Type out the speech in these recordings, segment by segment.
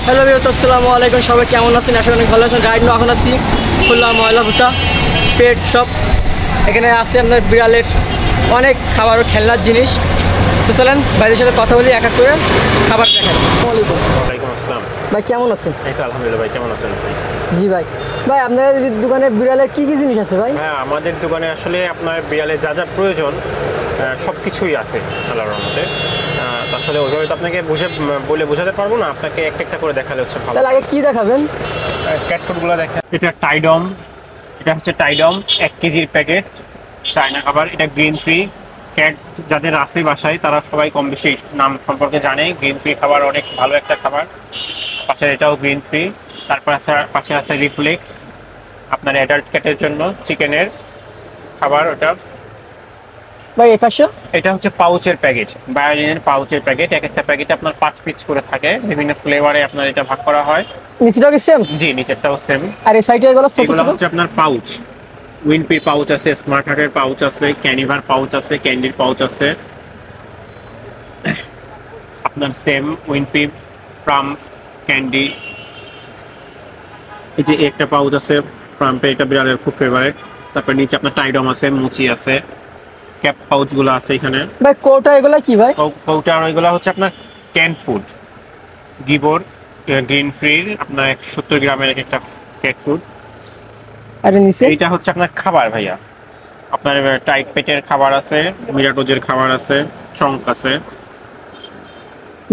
Hello viewers, আসসালামু আলাইকুম। সবাই কেমন আছেন? আশা করি ভালো আছেন। রাইড নিয়ে এখন আছি খুলনা ময়লা ভুতা পেট শপ। এখানে আছে আপনার বিড়ালের অনেক খাবার ও খেলনার জিনিস। তো চলেন ভাইদের সাথে কথা বলি, এক এক করে খাবার দেখাই। ওয়ালাইকুম আসসালাম। ভাই কেমন আছেন? এই তো আলহামদুলিল্লাহ। ভাই কেমন আছেন? জি ভাই। ভাই আপনাদের দোকানে বিড়ালের কী কী জিনিস আছে ভাই? হ্যাঁ, আমাদের দোকানে আসলে আপনার বিড়ালের যা যা প্রয়োজন সব কিছুই আছে আল্লাহর রহমতে। আসলে ওইভাবে তো আপনাকে বলে বোঝাতে পারবো না, আপনাকে একটা একটা করে দেখালে হচ্ছে ভালো। তাহলে আগে কী দেখাবেন? ক্যাট ফুডগুলো দেখেন। এটা টাইডম, এটা হচ্ছে টাইডম 1 কেজির প্যাকেট চায়না খাবার। এটা গ্রিন ফ্রি। ক্যাট যাদের আছে বাসায় তারা সবাই কম বেশি এই নাম সম্পর্কে জানে। গ্রিন ফ্রি খাবার অনেক ভালো একটা খাবার। পাশে এটাও গ্রিন ফ্রি। তারপর পাশে আছে রিফ্লেক্স, আপনার অ্যাডাল্ট ক্যাটের জন্য চিকেনের খাবার। ওটা ভাই এই পাশে এটা হচ্ছে পাউচের প্যাকেট, বায়োলিনের পাউচের প্যাকেট। এক একটা প্যাকেটে আপনার 5 পিস করে থাকে, বিভিন্ন ফ্লেভারে আপনার এটা ভাগ করা হয়। নিচেটাও কি সেম? জি, নিচেরটাও সেম। আর এই সাইডে এগুলো ছোট এগুলো ছোট? হচ্ছে আপনার পাউচ। উইনপি পাউচ আছে, স্মার্ট হার্টের পাউচ আছে, ক্যানিভার পাউচ আছে, ক্যান্ডির পাউচ আছে। আপনার সেম উইনপি, প্রাম, ক্যান্ডি। এই যে একটা পাউচ আছে প্রাম্পে, এটা বিড়ালের খুব ফেভারিট। তারপর নিচে আপনার টাইডম আছে, মুচি আছে, ক্যাপ পাউচগুলো আছে এখানে। ভাই কোটা এগুলো কি ভাই? কৌটা আর ওইগুলো হচ্ছে আপনার ক্যান ফুড। গিবোর গ্রিন ফ্রির আপনার 170 গ্রামের একটা ক্যাট ফুড। আর নিচে এইটা হচ্ছে আপনার খাবার ভাইয়া। আপনার টাইট পেটের খাবার আছে, মিরাটোজের খাবার আছে, চঙ্ক আছে।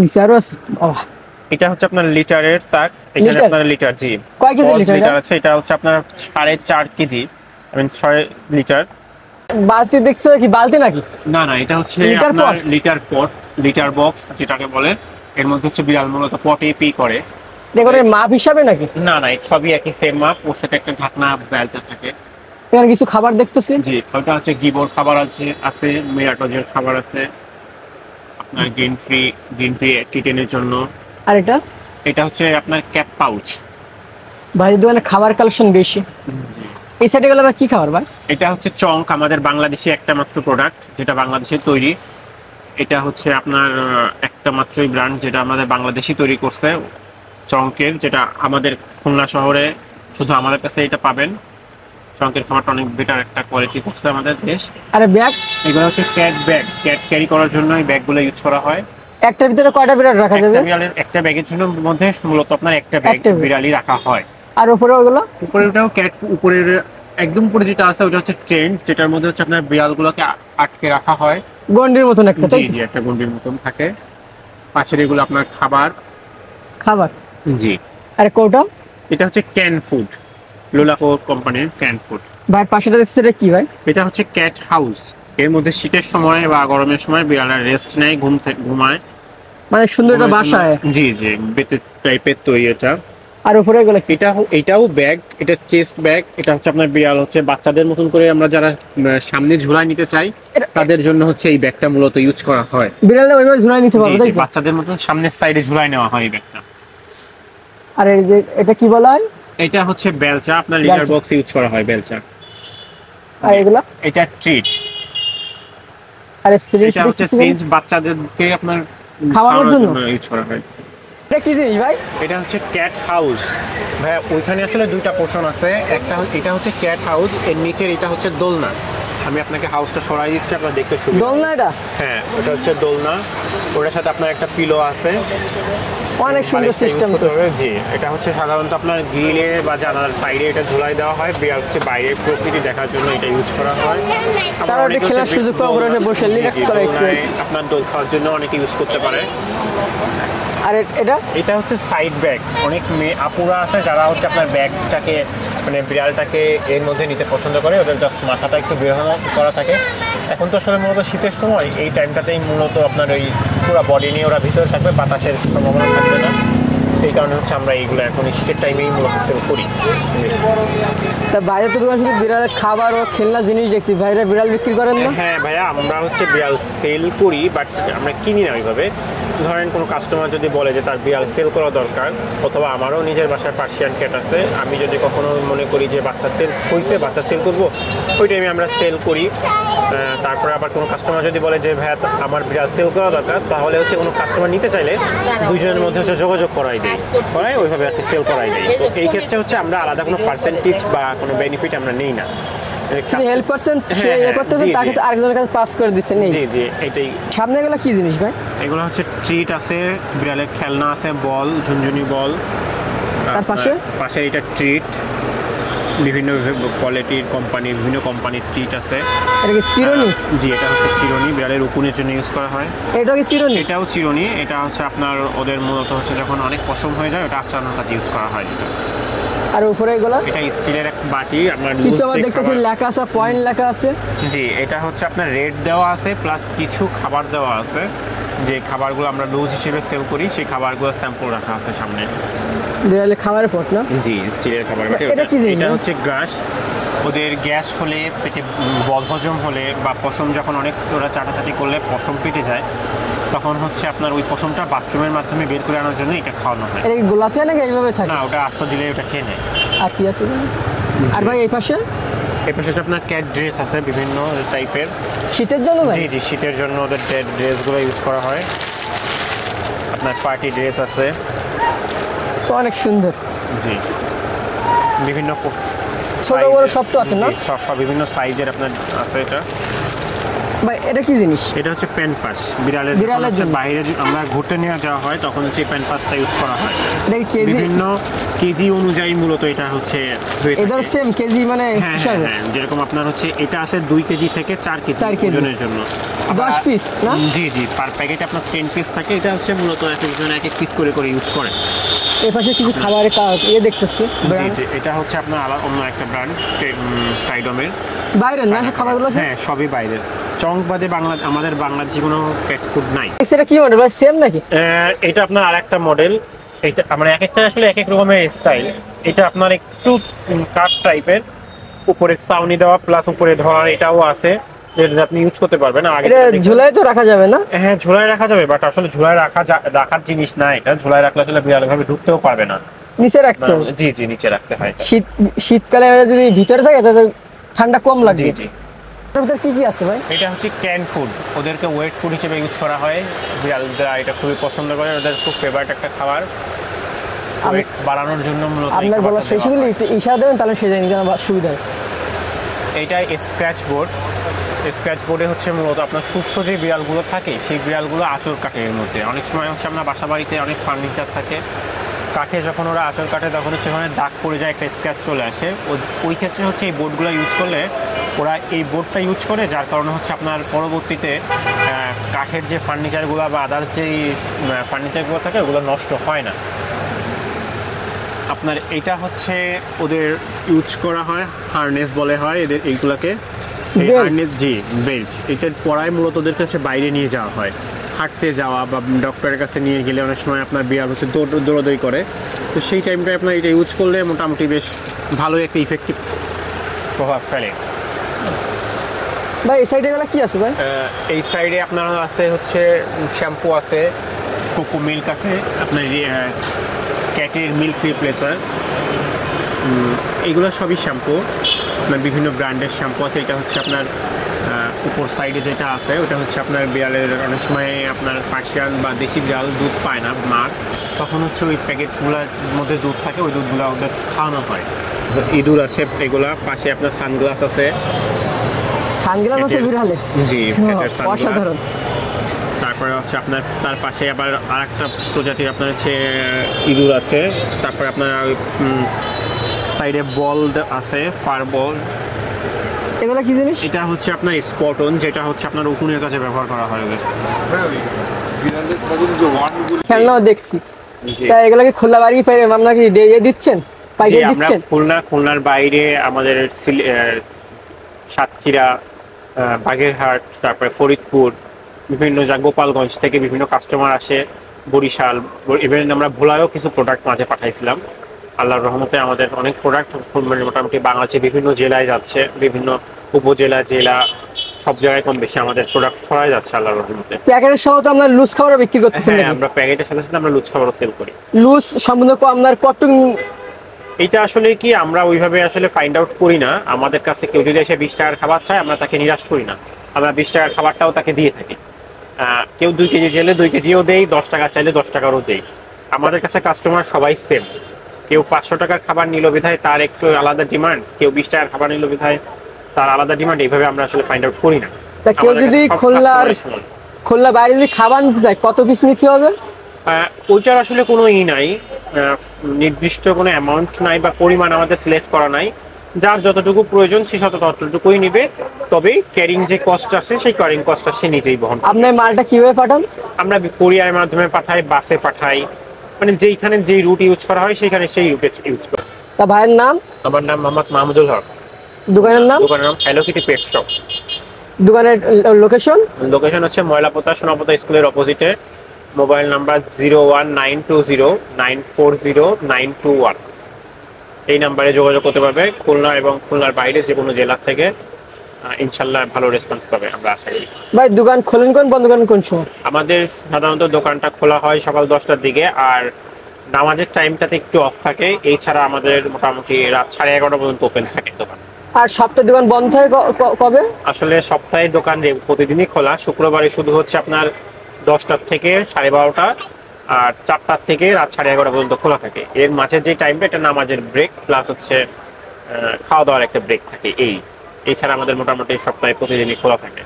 নিচে আরো আছে? এটা হচ্ছে আপনার লিটারের তাক। এখানে লিটার? আপনার লিটার, জি। কয় কেজি লিটার? লিটার আছে। এটা হচ্ছে আপনার 4.5 কেজি, আই মিন 6 লিটার। বালতি দেখছো কি? বালতি নাকি? না না, এটা হচ্ছে লিটার আপনার পট? লিটার পট, লিটার বক্স যেটাকে বলে। এর মধ্যে হচ্ছে বিড়াল মূলত পটে পি করে। এগুলোর মাপ হিসাবে নাকি? না না, সবই একই সেম মাপ। ওর সাথে একটা ঢাকনা বেলচা থাকে। এখানে কিছু খাবার দেখতেছি। জি, ওটা হচ্ছে গিবোর খাবার আছে মিরাটোজের খাবার আছে, আপনার গ্রিন ফ্রি কিটেনের জন্য। আর এটা এটা হচ্ছে আপনার ক্যাপ পাউচ। ভাই দোকানে খাবার কালেকশন বেশি। এই সাইডে গেলে ভাই কি খাবার ভাই? এটা হচ্ছে চঙ্ক, আমাদের বাংলাদেশি একটা মাত্র প্রোডাক্ট যেটা বাংলাদেশে তৈরি। এটা হচ্ছে আপনার একটা মাত্রই ব্র্যান্ড যেটা আমাদের বাংলাদেশি তৈরি করছে, চঙ্কের, যেটা আমাদের খুলনা শহরে শুধু আমাদের কাছে এটা পাবেন। চঙ্কের খাবারটা অনেক বেটার একটা কোয়ালিটি করছে আমাদের দেশ। আরে ব্যাগ? এগুলো হচ্ছে ক্যাট ব্যাগ, ক্যাট ক্যারি করার জন্য এই ব্যাগগুলো ইউজ করা হয়। একটার ভিতরে কয়টা বিড়াল রাখা যাবে? একটা ব্যাগের জন্য মধ্যে মূলত আপনার একটা ব্যাগ বিড়ালই রাখা হয়। আর উপরে ওগুলো? উপরে ওটাও ক্যাট, উপরের একদম উপরে যেটা আছে ওটা হচ্ছে ট্রেন্ড, যেটার মধ্যে হচ্ছে আপনার বিড়ালগুলোকে আটকে রাখা হয়। গন্ডির মতন একটা? জি জি, একটা গন্ডির মতন থাকে। পাশের এগুলো আপনার খাবার। খাবার? জি। আর কোটা? এটা হচ্ছে ক্যান ফুড, লোলাকো কোম্পানির ক্যান ফুড। ভাই পাশেটা দেখছি, এটা কি ভাই? এটা হচ্ছে ক্যাট হাউস। এর মধ্যে শীতের সময় বা গরমের সময় বিড়ালরা রেস্ট নেয়, ঘুমায়। মানে সুন্দর একটা বাসায়? জি জি, বেতের টাইপের তৈরি এটা। আর উপরে এগুলো কি? এটাও ব্যাগ, এটা চেস্ট ব্যাগ। এটা হচ্ছে আপনার বিড়াল হচ্ছে বাচ্চাদের মতন করে আমরা যারা সামনে ঝুলাই নিতে চাই তাদের জন্য হচ্ছে এই ব্যাগটা মূলত ইউজ করা হয়। বিড়ালটা ওইভাবে ঝুলাই নিতে পারবে তাই তো? বাচ্চাদের মতন সামনের সাইডে ঝুলাই নেওয়া হয় এই ব্যাগটা। আর এই যে এটা কি বলা হয়? এটা হচ্ছে বেলচা, আপনার লিটার বক্স ইউজ করা হয় বেলচা। আর এগুলো? এটা ট্রিট। আর সিরিঞ্জ? এটা হচ্ছে সিরিঞ্জ, বাচ্চাদেরকে আপনার খাওয়ানোর জন্য ইউজ করা হয়। এটা কি জিনিস ভাই? এটা হচ্ছে ক্যাট হাউস ভাই। ওইখানে আসলে দুইটা পোর্শন আছে। এটা হচ্ছে ক্যাট হাউস, এর নিচের এটা হচ্ছে দোলনা। আমি আপনাকে হাউসটা সরাই দিচ্ছি, আপনার দেখতে সুবিধা। দোলনা এটা? হ্যাঁ, ওটা হচ্ছে দোলনা। ওটার সাথে আপনার একটা পিলো আছে। অনেক সুন্দর সিস্টেম। জি, এটা হচ্ছে সাধারণত আপনার গ্রিলে বা জানালার সাইডে এটা ঝুলাই দেওয়া হয়। বিড়াল হচ্ছে বাইরের প্রকৃতি দেখার জন্য এটা ইউজ করা হয়। তারা একটা খেলার সুযোগ পাওয়া, ঘরে বসে রিল্যাক্স করে একটু। আপনার দোল খাওয়ার জন্য অনেকে ইউজ করতে পারে। আর এটা হচ্ছে সাইড ব্যাগ। অনেক মেয়ে আপুরা আছে যারা হচ্ছে আপনার ব্যাগটাকে মানে বিড়ালটাকে এর মধ্যে নিতে পছন্দ করে। ওদের জাস্ট মাথাটা একটু বেরোনো করা থাকে। এখন তো আসলে মূলত শীতের সময়, এই টাইমটাতেই মূলত আপনার ওই পুরো বডি নিয়ে ওরা ভিতরে থাকবে, বাতাসের সম্ভাবনা থাকবে না। এই কারণে হচ্ছে আমরা এইগুলো এখন শীতের টাইমেই মূলত সেল করি। তা বাইরে তো দোকান থেকে বিড়ালের খাবার ও খেলনা জিনিস দেখছি, ভাইরা বিড়াল বিক্রি করেন না? হ্যাঁ ভাইয়া, আমরা হচ্ছে বিড়াল সেল করি, বাট আমরা কিনি না ওইভাবে। ধরেন কোনো কাস্টমার যদি বলে যে তার বিড়াল সেল করা দরকার, অথবা আমারও নিজের বাসায় পার্সিয়ান ক্যাট আছে, আমি যদি কখনো মনে করি যে বাচ্চা সেল হয়েছে, বাচ্চা সেল করবো, ওই টাইমে আমরা সেল করি। তারপরে আবার কোনো কাস্টমার যদি বলে যে ভাই আমার বিড়াল সেল করা দরকার, তাহলে হচ্ছে কোনো কাস্টমার নিতে চাইলে দুজনের মধ্যে হচ্ছে যোগাযোগ করাই ওইভাবে আর কি সেল করাই দেয়। তো এই ক্ষেত্রে হচ্ছে আমরা আলাদা কোনো পার্সেন্টেজ বা কোনো বেনিফিট আমরা নেই না। হেল্প করছেন, সে ইয়ে করতেছেন, তাকে আরেকজনের কাছে পাস করে দিচ্ছেন। জি জি, এটাই। সামনে এগুলো কি জিনিস ভাই? এগুলো হচ্ছে ট্রিট আছে, বিড়ালের খেলনা আছে, বল, ঝুনঝুনি বল। তার পাশে এটা ট্রিট, বিভিন্ন কোয়ালিটির কোম্পানির, বিভিন্ন কোম্পানির ট্রিট আছে। এটা কি চিরুনি? জি, এটা হচ্ছে চিরুনি, বিড়ালের উকুনের জন্য ইউজ করা হয়। এটা কি চিরুনি? এটাও চিরুনি। এটা হচ্ছে আপনার ওদের মূলত হচ্ছে যখন অনেক পশম হয়ে যায়, ওটা আচানোর কাজে ইউজ করা হয়। আর উপরে এগুলো এটা স্টিলের এক বাটি। আপনার কিছু আবার দেখতেছি লেখা আছে, পয়েন্ট লেখা আছে। জি, এটা হচ্ছে আপনার রেট দেওয়া আছে, প্লাস কিছু খাবার দেওয়া আছে। যে খাবারগুলো আমরা লুজ হিসেবে সেল করি, সেই খাবারগুলো স্যাম্পল রাখা আছে সামনে। বিড়ালের খাবারের পট না? জি, স্টিলের খাবার বাটি। এটা কি জিনিস? এটা হচ্ছে গ্রাস। ওদের গ্যাস হলে, পেটে বদহজম হলে, বা পশম যখন অনেক ওরা চাটাচাটি করলে পশম পেটে যায়, তখন হচ্ছে আপনার ওই পশমটা বাথরুমের মাধ্যমে বের করে আনার জন্য এটা খাওয়ানো হয়। এটা কি গোলা আছে নাকি এইভাবে থাকে? না, ওটা আস্ত দিলে ওটা খেয়ে নেয়। আর কি আছে? আর ভাই এই পাশে হচ্ছে আপনার ক্যাট ড্রেস আছে বিভিন্ন টাইপের। শীতের জন্য ভাই? জি জি, শীতের জন্য ওদের ড্রেসগুলো ইউজ করা হয়। আপনার পার্টি ড্রেস আছে, তো অনেক সুন্দর। জি, বিভিন্ন ছোট বড় সব তো আছে না? সব বিভিন্ন সাইজের আপনার আছে। এটা ভাই এটা কি জিনিস? এটা হচ্ছে প্যান্ট পাস। বিড়ালের জন্য বাইরে আমরা ঘুরতে নিয়ে যাওয়া হয়, তখন হচ্ছে প্যান্ট পাসটা ইউজ করা হয়। এটা কি কেজি? বিভিন্ন কেজি অনুযায়ী মূলত এটা হচ্ছে এটার সেম কেজি মানে হিসাবে? হ্যাঁ, যেরকম আপনার হচ্ছে এটা আছে 2 কেজি থেকে 4 কেজি ওজনের জন্য। 10 পিস না? জি জি, পার প্যাকেটে আপনার 10 পিস থাকে। এটা হচ্ছে মূলত একজন এক পিস করে ইউজ করে। এই পাশে কিছু খাবারের দেখতেছি। জি জি, এটা হচ্ছে আপনার আলাদা অন্য একটা ব্র্যান্ড, টাইডমের। বাইরের না খাবারগুলো? হ্যাঁ, সবই বাইরের। চং বাদে আমাদের বাংলাদেশি কোনো পেট ফুড নাই। এটা কি মডেল ভাই, সেম নাকি? এটা আপনার আরেকটা মডেল। এটা মানে এক একটা আসলে এক এক রকমের স্টাইল। এটা আপনার একটু কাট টাইপের, উপরে ছাউনি দেওয়া, প্লাস উপরে ধরার এটাও আছে, যেটা আপনি ইউজ করতে পারবেন। এটা ঝুলায় তো রাখা যাবে না? হ্যাঁ, ঝুলায় রাখা যাবে, বাট আসলে ঝুলায় রাখার জিনিস না এটা। ঝুলায় রাখলে আসলে বিড়াল ভাবে ঢুকতেও পারবে না। নিচে রাখতে হবে? জি জি, নিচে রাখতে হয়। শীতকালে যদি ভিতরে থাকে তাহলে ঠান্ডা কম লাগবে। জি জি। এর ভিতরে কি কি আছে ভাই? এটা হচ্ছে ক্যান ফুড। ওদেরকে ওয়েট ফুড হিসেবে ইউজ করা হয়। বিড়ালরা এটা খুবই পছন্দ করে, ওদের খুব ফেভারিট একটা খাবার। ওয়েট বাড়ানোর জন্য মূলত আপনার বলা শেষগুলো ইশারা দেবেন, তাহলে সে জানি আমার সুবিধা হয়। এটা স্ক্র্যাচ বোর্ড। স্ক্র্যাচ বোর্ডে হচ্ছে মূলত আপনার সুস্থ যে বিড়ালগুলো থাকে, সেই বিড়ালগুলো আঁচড় কাটে। এর মধ্যে অনেক সময় হচ্ছে আপনার বাসা বাড়িতে অনেক ফার্নিচার থাকে, কাঠে যখন ওরা আঁচড় কাটে তখন হচ্ছে ওখানে দাগ পড়ে যায়, একটা স্ক্র্যাচ চলে আসে। ওই ক্ষেত্রে হচ্ছে এই বোর্ডগুলো ইউজ করলে, ওরা এই বোর্ডটা ইউজ করে, যার কারণে হচ্ছে আপনার পরবর্তীতে কাঠের যে ফার্নিচারগুলো বা আদার্স যেই ফার্নিচারগুলো থাকে, ওগুলো নষ্ট হয় না। আপনার এটা হচ্ছে ওদের ইউজ করা হয়, হারনেস বলে হয় এদের এইগুলাকে। হারনেস, জি, বেল্ট। এটার পরায় মূলত ওদেরকে হচ্ছে বাইরে নিয়ে যাওয়া হয়, হাঁটতে যাওয়া বা ডক্টরের কাছে নিয়ে গেলে অনেক সময় আপনার বিড়াল হচ্ছে দৌড়াদৌড়ি করে। তো সেই টাইমটায় আপনার এটা ইউজ করলে মোটামুটি বেশ ভালোই একটা ইফেক্টিভ প্রভাব ফেলে। ভাই এই সাইডে গেলে কি আছে ভাই? এই সাইডে আপনার আছে হচ্ছে শ্যাম্পু আছে, কোকো মিল্ক আছে, আপনার ক্যাটের মিল্ক রিপ্লেসার, এইগুলো সবই শ্যাম্পু। আপনার বিভিন্ন ব্র্যান্ডের শ্যাম্পু আছে। এটা হচ্ছে আপনার উপর সাইডে যেটা আছে, ওটা হচ্ছে আপনার বিড়ালের অনেক সময় আপনার পার্সিয়ান বা দেশি বিড়াল দুধ পায় না মার, তখন হচ্ছে ওই প্যাকেটগুলোর মধ্যে দুধ থাকে, ওই দুধগুলো ওদের খাওয়ানো হয়। ইঁদুর আছে এগুলা। পাশে আপনার সানগ্লাস আছে। সানগ্লাস আছে বিড়ালের? জি, অসাধারণ। তারপরে হচ্ছে আপনার তার পাশে আবার আরেকটা প্রজাতির আপনার হচ্ছে ইঁদুর আছে। তারপরে আপনার সাইডে বল আছে, ফার বল। এগুলো কি জিনিস? এটা হচ্ছে আপনার স্পটন, যেটা হচ্ছে আপনার উকুনের কাছে ব্যবহার করা হয়। খেলনাও দেখছি। তাই এগুলো কি খোলা বাড়ি পেয়ে আপনারা কি দিয়ে দিচ্ছেন, পাইকারি দিচ্ছেন? খুলনার বাইরে আমাদের সাতক্ষীরা, বাগেরহাট, তারপরে ফরিদপুর, বিভিন্ন গোপালগঞ্জ থেকে বিভিন্ন কাস্টমার আসে, বরিশাল, ইভেন আমরা ভোলায়ও কিছু প্রোডাক্ট মাঝে পাঠাইছিলাম। আল্লাহর রহমতে আমাদের অনেক প্রোডাক্ট মোটামুটি বাংলাদেশের বিভিন্ন জেলায় যাচ্ছে, বিভিন্ন উপজেলা, জেলা, সব জায়গায় কম বেশি আমাদের প্রোডাক্ট ছড়ায় যাচ্ছে আল্লাহর রহমতে। প্যাকেটের সহ তো আপনার লুজ খাবারও বিক্রি করতেছেন হ্যাঁ, নাকি? আমরা প্যাকেটের সাথে সাথে আমরা লুচ খাবারও সেল করি। লুজ সম্বন্ধে আপনার কতটুকু? এটা আসলে কি আমরা ওইভাবে আসলে ফাইন্ড আউট করি না। আমাদের কাছে কেউ যদি এসে 20 টাকার খাবার চায় আমরা তাকে নিরাশ করি না, আমরা 20 টাকার খাবারটাও তাকে দিয়ে থাকি। কেউ 2 কেজি চাইলে 2 কেজিও দেই, 10 টাকা চাইলে 10 টাকারও দেই। আমাদের কাছে কাস্টমার সবাই সেম। কেউ 500 টাকার খাবার নিল বিধায় তার একটু আলাদা ডিমান্ড, কেউ 20 টাকার খাবার নিল বিধায় তার আলাদা ডিমান্ড। এইভাবে আমরা আসলে ফাইন্ড আউট করি না। তা কেউ আমাদের যদি কাছে সব খুলনার customer সমান। খুলনা বাইরে যদি খাবার নিতে চায় কত পিস নিতে হবে? ওইটার আসলে কোনো নাই, নির্দিষ্ট কোনো অ্যামাউন্ট নাই বা পরিমাণ আমাদের সিলেক্ট করা নাই। যার যতটুকু প্রয়োজন সে ততটুকুই নিবে। তবে ক্যারিং যে কস্ট আছে সেই ক্যারিং কস্টটা সে নিজেই বহন করবে। আপনার মালটা কিভাবে পাঠান? আমরা কোরিয়ারের মাধ্যমে পাঠাই, বাসে পাঠাই, মানে যেইখানে যেই রুট ইউজ করা হয় সেইখানে সেই রুটে ইউজ করি। তা ভাইয়ের নাম? আমার নাম মোহাম্মদ মাহমুদুল হক। দোকানের নাম? দোকানের নাম হ্যালো সিটি পেট শপ। দোকানের লোকেশন? লোকেশন হচ্ছে ময়লাপোতা সোনাপোতা স্কুলের অপোজিটে। Mobile number 01920940921। এই নাম্বারে যোগাযোগ করতে পারবে। খুলনা এবং খুলনার বাইরে যে কোনো জেলা থেকে ইনশাল্লাহ ভালো রেসপন্স পাবে আমরা আশা করি। ভাই দোকান খোলেন কোন, বন্ধ করেন কোন সময়? আমাদের সাধারণত দোকানটা খোলা হয় সকাল 10টার দিকে, আর নামাজের টাইমটাতে একটু অফ থাকে। এছাড়া আমাদের মোটামুটি রাত 11:30 পর্যন্ত ওপেন থাকে দোকান। আর সপ্তাহে দোকান বন্ধ থাকে কবে? আসলে সপ্তাহে দোকান প্রতিদিনই খোলা। শুক্রবারে শুধু হচ্ছে আপনার 10টার থেকে 12:30, আর 4টার থেকে রাত 11:30 পর্যন্ত খোলা থাকে। এর মাঝের যে টাইমটা এটা নামাজের ব্রেক প্লাস হচ্ছে খাওয়া দাওয়ার একটা ব্রেক থাকে। এছাড়া আমাদের মোটামুটি সপ্তাহে প্রতিদিনই খোলা থাকে।